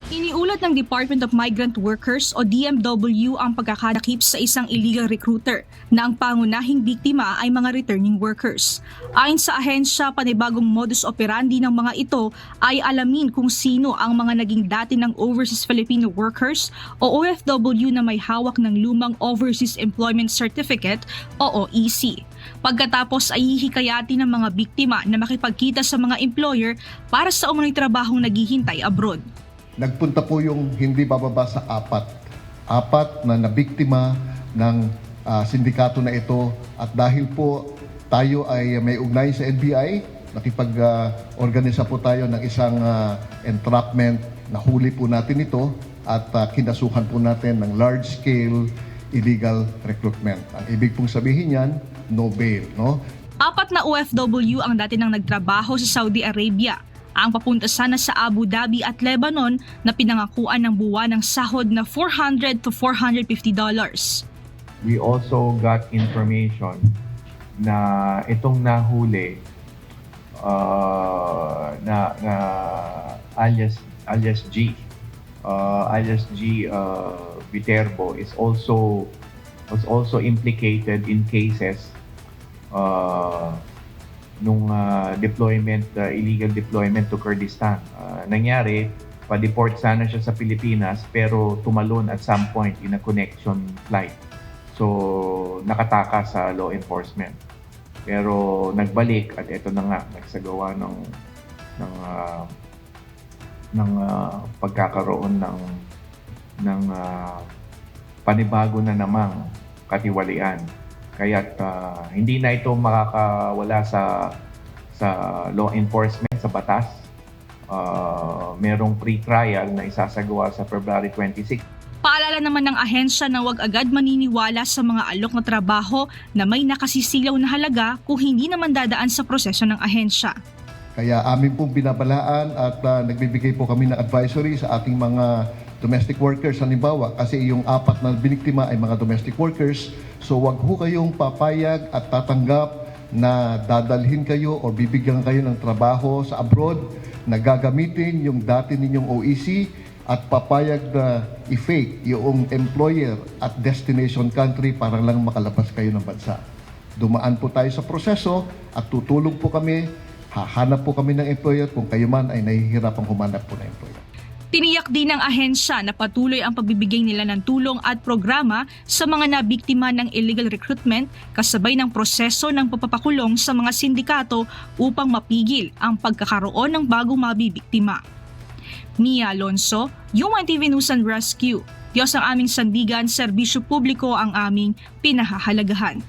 Iniulat ng Department of Migrant Workers o DMW ang pagkakadakip sa isang illegal recruiter na ang pangunahing biktima ay mga returning workers. Ayon sa ahensya, panibagong modus operandi ng mga ito ay alamin kung sino ang mga naging dati ng Overseas Filipino Workers o OFW na may hawak ng lumang Overseas Employment Certificate o OEC. Pagkatapos ay hihikayati ng mga biktima na makipagkita sa mga employer para sa umano'y trabahong naghihintay abroad. Nagpunta po yung hindi bababa sa apat na nabiktima ng sindikato na ito, at dahil po tayo ay may ugnay sa NBI, nakipag-organisa po tayo ng isang entrapment. Nahuli po natin ito at kinasuhan po natin ng large-scale illegal recruitment. Ang ibig pong sabihin yan, no bail, no? 4 na OFW ang dati nang nagtrabaho sa Saudi Arabia. Ang papunta sana sa Abu Dhabi at Lebanon na pinangakuan ng buwan ng sahod na $400 to $450. We also got information na itong nahuli na alias G Viterbo was also implicated in cases nung illegal deployment to Kurdistan. Nangyari, pa-deport sana siya sa Pilipinas pero tumalon at some point in a connection flight. So, nakataka sa law enforcement. Pero nagbalik at ito na nga, nagsagawa ng pagkakaroon ng panibago na namang katiwalian. Kaya't hindi na ito makakawala sa law enforcement, sa batas. Merong pre-trial na isasagawa sa February 26. Paalala naman ng ahensya na huwag agad maniniwala sa mga alok na trabaho na may nakasisilaw na halaga kung hindi naman dadaan sa proseso ng ahensya. Kaya amin pong binabalaan at nagbibigay po kami ng advisory sa ating mga domestic workers. Halimbawa, kasi yung 4 na biniktima ay mga domestic workers. So wag ho kayong papayag at tatanggap na dadalhin kayo o bibigyan kayo ng trabaho sa abroad na gagamitin yung dati ninyong OEC at papayag na i-fake yung employer at destination country para lang makalabas kayo ng bansa. Dumaan po tayo sa proseso at tutulong po kami, hahanap po kami ng employer kung kayo man ay nahihirapang humanap po ng employer. Tiniyak din ng ahensya na patuloy ang pagbibigay nila ng tulong at programa sa mga nabiktima ng illegal recruitment kasabay ng proseso ng papapakulong sa mga sindikato upang mapigil ang pagkakaroon ng bagong mabibiktima. Mia Alonso, UNTV News and Rescue. Diyos ang aming sandigan, serbisyo publiko ang aming pinahahalagahan.